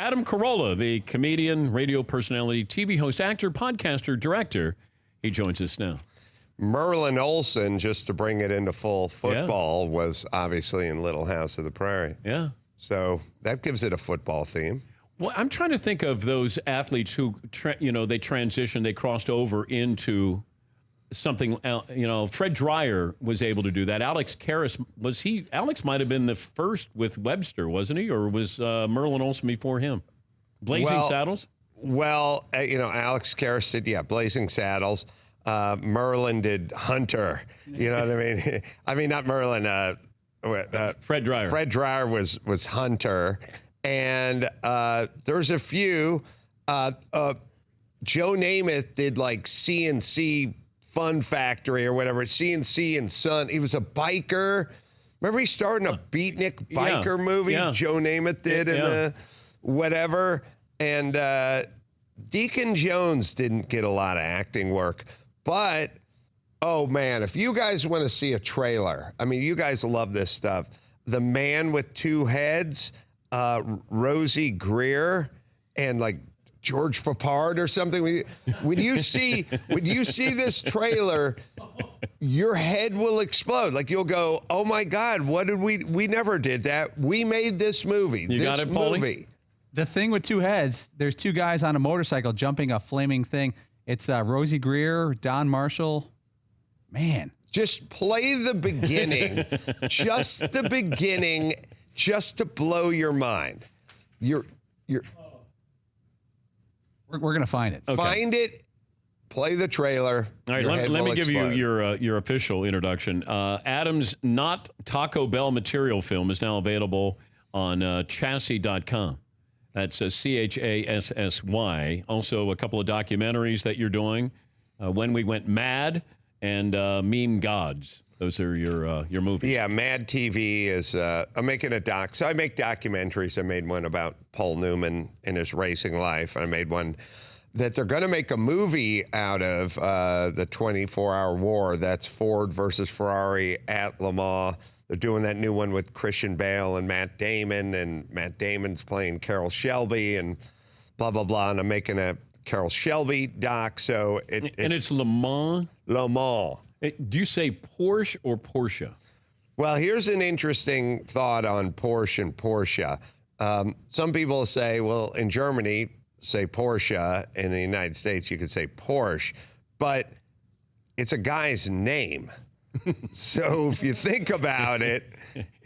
Adam Carolla, the comedian, radio personality, TV host, actor, podcaster, director. He joins us now. Merlin Olsen, just to bring it into full football, was obviously in Little House of the Prairie. Yeah. So that gives it a football theme. Well, I'm trying to think of those athletes who, they transitioned, they crossed over into something, Fred Dreyer was able to do that. Alex Karras, Alex might have been the first with Webster, wasn't he? Or was Merlin Olsen before him? Blazing Saddles? Well, Alex Karras did, Blazing Saddles. Merlin did Hunter. You know what I mean? I mean, not Merlin. Fred Dreyer. Fred Dreyer was Hunter. And there's a few. Joe Namath did like CNC Fun Factory or whatever. CNC and Son. He was a biker. Remember he starred in a beatnik biker movie? Yeah. Joe Namath did in the whatever. And Deacon Jones didn't get a lot of acting work. But, oh man, if you guys want to see a trailer, I mean, you guys love this stuff. The Man with Two Heads, Rosie Greer, and like George Papard or something. When you see this trailer, your head will explode. Like you'll go, oh my God, what did we never did that. We made this movie. You got it, Paulie? The Thing with Two Heads, there's two guys on a motorcycle jumping a flaming thing. It's Rosie Greer, Don Marshall. Man. Just play the beginning. Just the beginning, just to blow your mind. We're going to find it. Okay. Find it. Play the trailer. All right, let me give you your official introduction. Adam's Not Taco Bell material film is now available on chassis.com. That's CHASSY. Also, a couple of documentaries that you're doing. When We Went Mad and Meme Gods. Those are your movies. Yeah, Mad TV is, I'm making a doc. So I make documentaries. I made one about Paul Newman and his racing life. I made one that they're going to make a movie out of, the 24-hour war. That's Ford versus Ferrari at Le Mans. They're doing that new one with Christian Bale and Matt Damon, and Matt Damon's playing Carroll Shelby and blah, blah, blah. And I'm making a Carroll Shelby doc. So and it's Le Mans? Le Mans. Do you say Porsche or Porsche? Well, here's an interesting thought on Porsche and Porsche. Some people say, well, in Germany, say Porsche. In the United States, you could say Porsche. But it's a guy's name. So if you think about it,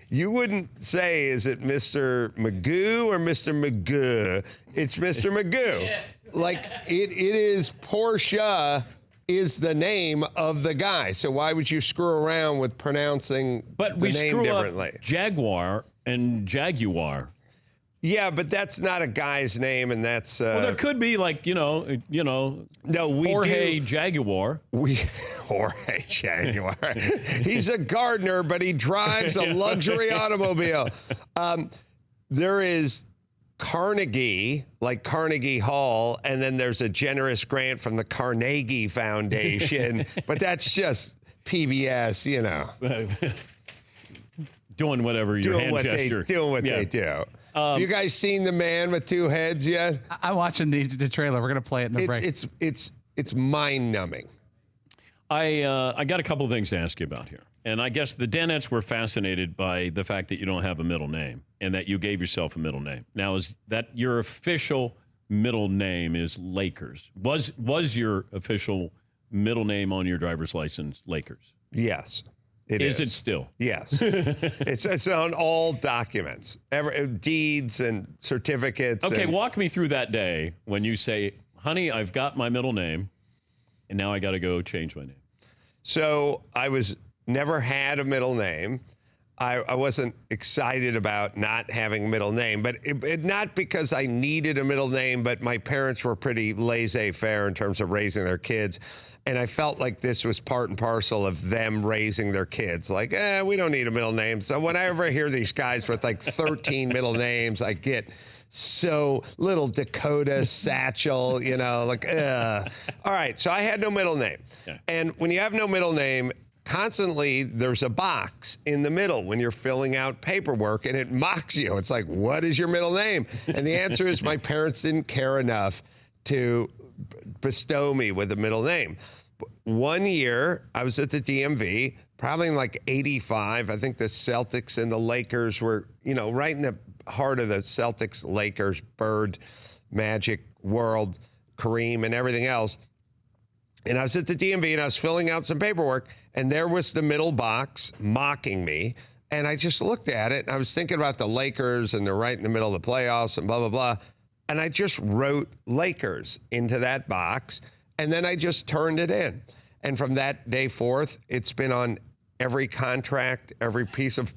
you wouldn't say, is it Mr. Magoo or Mr. Magoo? It's Mr. Magoo. Yeah. Like, it is Porsche is the name of the guy. So why would you screw around with pronouncing the name differently? Up Jaguar and Jaguar. Yeah, but that's not a guy's name, and that's... well, there could be, like, no, Jorge Jaguar. Jorge Jaguar. He's a gardener, but he drives a luxury automobile. There is Carnegie, like Carnegie Hall, and then there's a generous grant from the Carnegie Foundation, but that's just PBS, Doing whatever your hand gesture. Doing what they do. Have you guys seen The Man with Two Heads yet? I'm watching the trailer. We're going to play it in the break. It's mind-numbing. I got a couple of things to ask you about here. And I guess the Danettes were fascinated by the fact that you don't have a middle name and that you gave yourself a middle name. Now, is that your official middle name is Lakers? Was your official middle name on your driver's license Lakers? Yes. Is it still? Yes. it's on all documents, deeds and certificates. Okay, walk me through that day when you say, honey, I've got my middle name, and now I got to go change my name. So I never had a middle name. I wasn't excited about not having a middle name, but not because I needed a middle name, but my parents were pretty laissez-faire in terms of raising their kids. And I felt like this was part and parcel of them raising their kids. Like, we don't need a middle name. So whenever I hear these guys with like 13 middle names, I get so little Dakota, Satchel, like, All right, so I had no middle name. Yeah. And when you have no middle name, constantly there's a box in the middle when you're filling out paperwork, and it mocks you. It's like, what is your middle name? And the answer is my parents didn't care enough to bestow me with a middle name. One year, I was at the DMV, probably in like 85. I think the Celtics and the Lakers were, right in the heart of the Celtics, Lakers, Bird, Magic, World, Kareem, and everything else. And I was at the DMV, and I was filling out some paperwork, and there was the middle box mocking me. And I just looked at it, and I was thinking about the Lakers, and they're right in the middle of the playoffs, and blah, blah, blah. And I just wrote Lakers into that box, and then I just turned it in. And from that day forth, it's been on every contract, every piece of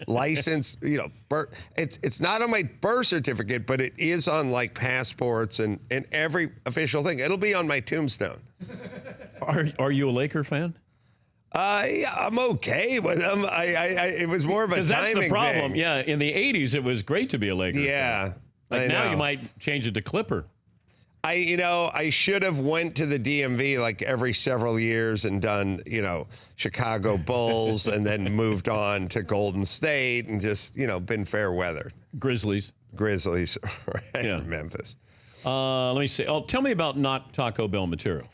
license. It's not on my birth certificate, but it is on like passports and every official thing. It'll be on my tombstone. Are you a Laker fan? Yeah, I'm okay with them. It was more of a timing thing. Because that's the problem. thing. Yeah, in the 80s, it was great to be a Laker fan. Like now you might change it to Clipper. I should have went to the DMV like every several years and done, Chicago Bulls and then moved on to Golden State and just, been fair weather. Grizzlies, right? Yeah. Memphis. Let me see. Oh, tell me about Not Taco Bell material.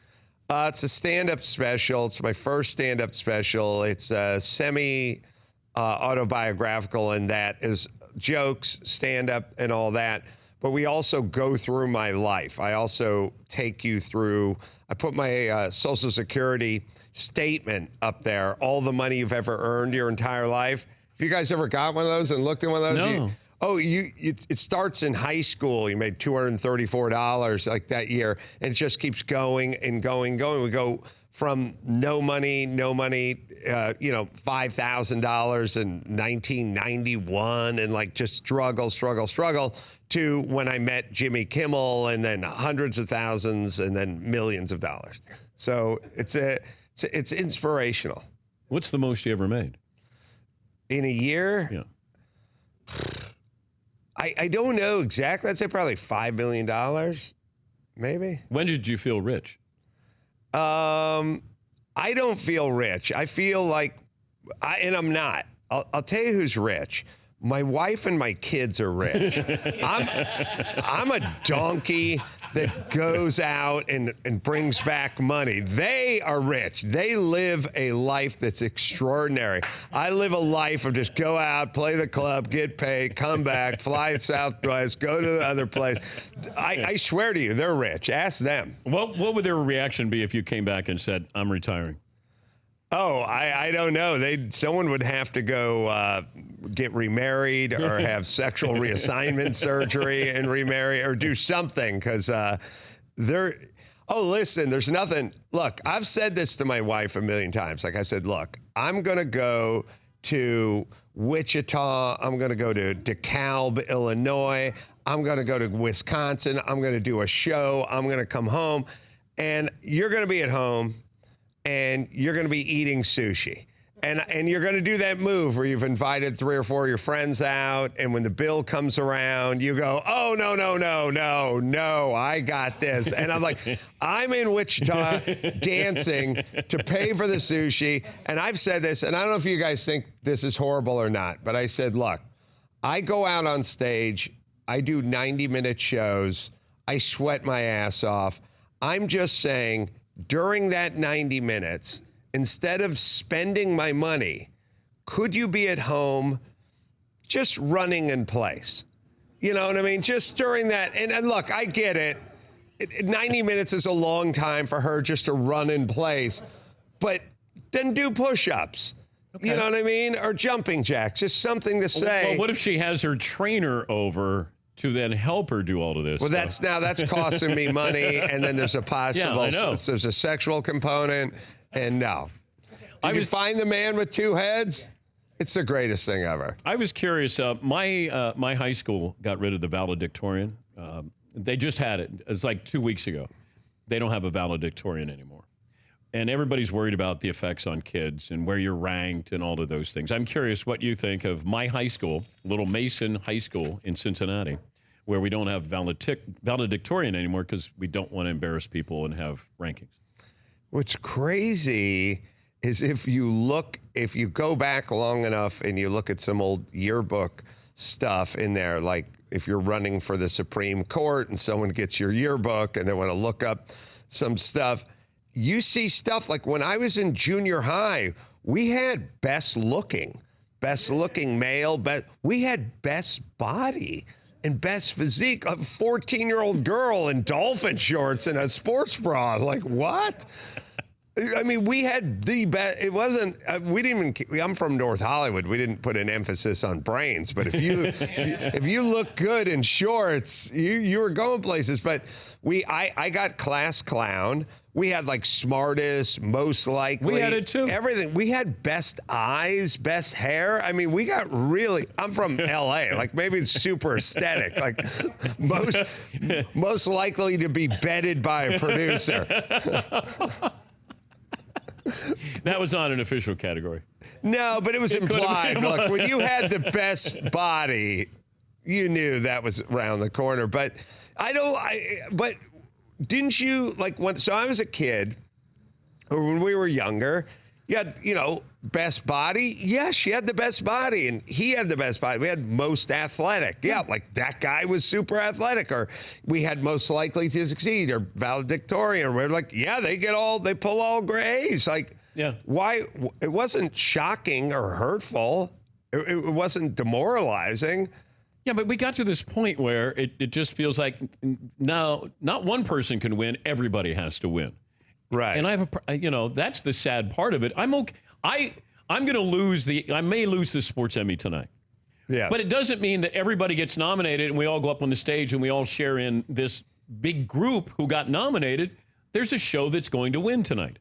It's a stand-up special. It's my first stand-up special. It's semi-autobiographical, and that is jokes, stand-up, and all that. But we also go through my life. I also take you through, I put my Social Security statement up there, all the money you've ever earned your entire life. Have you guys ever got one of those and looked at one of those? No. It starts in high school. You made $234 like that year, and it just keeps going and going and going. We go from no money, $5,000 in 1991 and like just struggle, to when I met Jimmy Kimmel, and then hundreds of thousands, and then millions of dollars. So it's inspirational. What's the most you ever made? In a year? Yeah. I don't know exactly. I'd say probably $5 million, maybe. When did you feel rich? I don't feel rich. I feel like, and I'm not. I'll tell you who's rich. My wife and my kids are rich. I'm a donkey that goes out and brings back money. They are rich. They live a life that's extraordinary. I live a life of just go out, play the club, get paid, come back, fly Southwest, go to the other place. I swear to you, they're rich. Ask them. What would their reaction be if you came back and said, I'm retiring? Oh, I don't know. Someone would have to go get remarried or have sexual reassignment surgery and remarry or do something because listen, there's nothing. Look, I've said this to my wife a million times. Like I said, look, I'm going to go to Wichita. I'm going to go to DeKalb, Illinois. I'm going to go to Wisconsin. I'm going to do a show. I'm going to come home, and you're going to be at home. And you're going to be eating sushi. And you're going to do that move where you've invited 3 or 4 of your friends out, and when the bill comes around, you go, oh, no, I got this. And I'm like, I'm in Wichita dancing to pay for the sushi. And I've said this, and I don't know if you guys think this is horrible or not, but I said, look, I go out on stage, I do 90-minute shows, I sweat my ass off. I'm just saying, during that 90 minutes, instead of spending my money, could you be at home just running in place? You know what I mean? Just during that. And look, I get it. 90 minutes is a long time for her just to run in place. But then do push-ups. Okay. You know what I mean? Or jumping jacks. Just something to say. Well, what if she has her trainer over to then help her do all of this? Well, that's costing me money, and then there's a possible, there's a sexual component, and no. Did you find the man with 2 heads? It's the greatest thing ever. I was curious. My high school got rid of the valedictorian. They just had it. It was like 2 weeks ago. They don't have a valedictorian anymore. And everybody's worried about the effects on kids and where you're ranked and all of those things. I'm curious what you think of my high school, Little Mason High School in Cincinnati, where we don't have valedictorian anymore because we don't want to embarrass people and have rankings. What's crazy is if you go back long enough and you look at some old yearbook stuff in there, like if you're running for the Supreme Court and someone gets your yearbook and they want to look up some stuff, you see stuff like when I was in junior high, we had best looking male, but we had best body and best physique. A 14-year-old girl in dolphin shorts and a sports bra. Like, what? I mean, we had the best. It wasn't. We didn't even. I'm from North Hollywood. We didn't put an emphasis on brains. But if you look good in shorts, you were going places. But I got class clown. We had like smartest, most likely. We had it too. Everything. We had best eyes, best hair. I mean, we got really. I'm from L.A. Like maybe it's super aesthetic. Like most likely to be bedded by a producer. That was not an official category. No, but it was implied. Look, when you had the best body, you knew that was around the corner. But but didn't you like when? So I was a kid, or when we were younger, you had best body. Yes, you had the best body, and he had the best body. We had most athletic. Yeah, like that guy was super athletic, or we had most likely to succeed, or valedictorian. Or we're like, yeah, they pull all grades. Like, yeah, why? It wasn't shocking or hurtful. It wasn't demoralizing. Yeah, but we got to this point where it just feels like now not one person can win. Everybody has to win. Right. And I have that's the sad part of it. I'm okay. I'm going to lose I may lose the sports Emmy tonight. Yes. But it doesn't mean that everybody gets nominated and we all go up on the stage and we all share in this big group who got nominated. There's a show that's going to win tonight.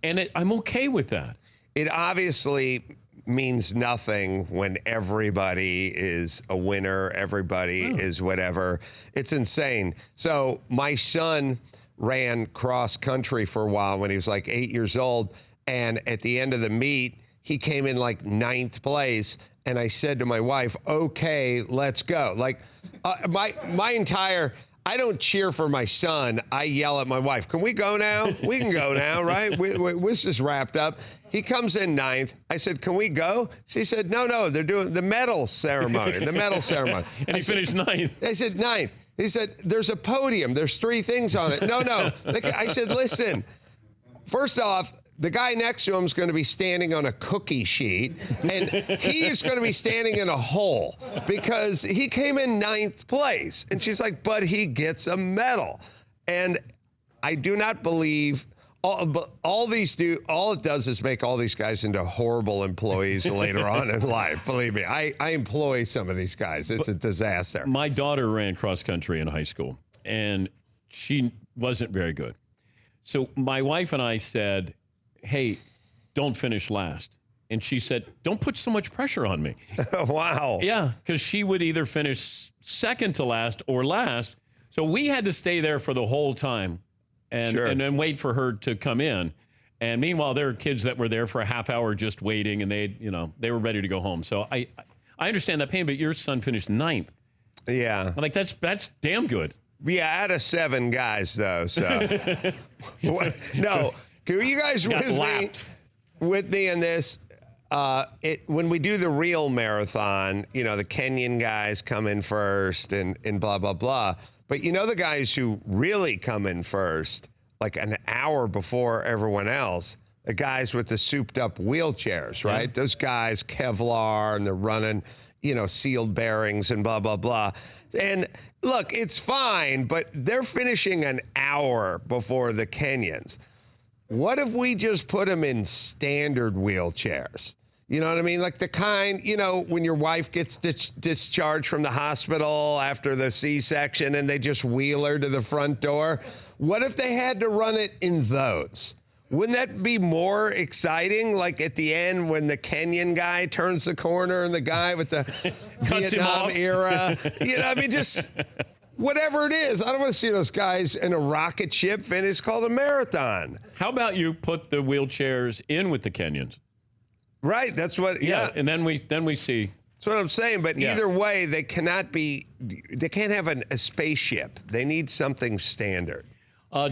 And I'm okay with that. It obviously means nothing when everybody is a winner, everybody is whatever. It's insane. So my son ran cross country for a while when he was like 8 years old. And at the end of the meet, he came in like 9th place. And I said to my wife, okay, let's go. Like my entire, I don't cheer for my son. I yell at my wife, can we go now? We can go now, right? We're just wrapped up. He comes in 9th. I said, can we go? She said, no, they're doing the medal ceremony, And he finished 9th. I said, 9th. He said, there's a podium. There's 3 things on it. No. I said, listen, first off, the guy next to him is going to be standing on a cookie sheet, and he is going to be standing in a hole because he came in 9th place. And she's like, but he gets a medal. And I do not believe all it does is make all these guys into horrible employees later on in life. Believe me, I employ some of these guys. It's a disaster. My daughter ran cross country in high school, and she wasn't very good. So my wife and I said, hey, don't finish last. And she said, don't put so much pressure on me. Wow. Yeah, because she would either finish second to last or last. So we had to stay there for the whole time and then wait for her to come in. And meanwhile, there were kids that were there for a half hour just waiting, and they were ready to go home. So I understand that pain, but your son finished 9th. Yeah. Like that's damn good. Yeah, out of 7 guys, though. So no. Can you guys with me in this? When we do the real marathon, the Kenyan guys come in first and blah, blah, blah. But the guys who really come in first, like an hour before everyone else, the guys with the souped up wheelchairs, right? Yeah. Those guys, Kevlar, and they're running, sealed bearings and blah, blah, blah. And look, it's fine, but they're finishing an hour before the Kenyans. What if we just put them in standard wheelchairs? You know what I mean? Like the kind, when your wife gets discharged from the hospital after the C-section and they just wheel her to the front door. What if they had to run it in those? Wouldn't that be more exciting? Like at the end when the Kenyan guy turns the corner and the guy with the Vietnam era, just whatever it is. I don't want to see those guys in a rocket ship finish. It's called a marathon. How about you put the wheelchairs in with the Kenyans? Right. That's what. Yeah. And then we see. That's what I'm saying. But either way, they can't have a spaceship. They need something standard.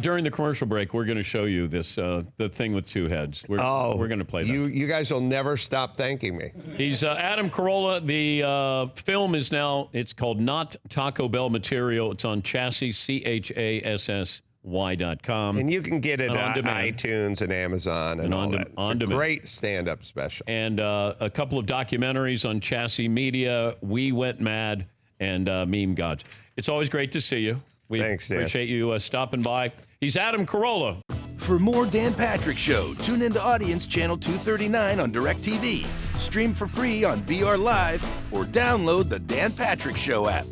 During the commercial break, we're going to show you this, the thing with two heads. We're going to play that. You guys will never stop thanking me. He's Adam Carolla. The film is now, it's called Not Taco Bell Material. It's on Chassis, CHASSY.com. And you can get it on on demand. iTunes and Amazon and all that. It's on a demand. great stand-up special. And a couple of documentaries on Chassis Media, We Went Mad, and Meme Gods. It's always great to see you. We Thanks, Dan. appreciate you stopping by. He's Adam Carolla. For more Dan Patrick Show, tune into Audience Channel 239 on DirecTV. Stream for free on VR Live or download the Dan Patrick Show app.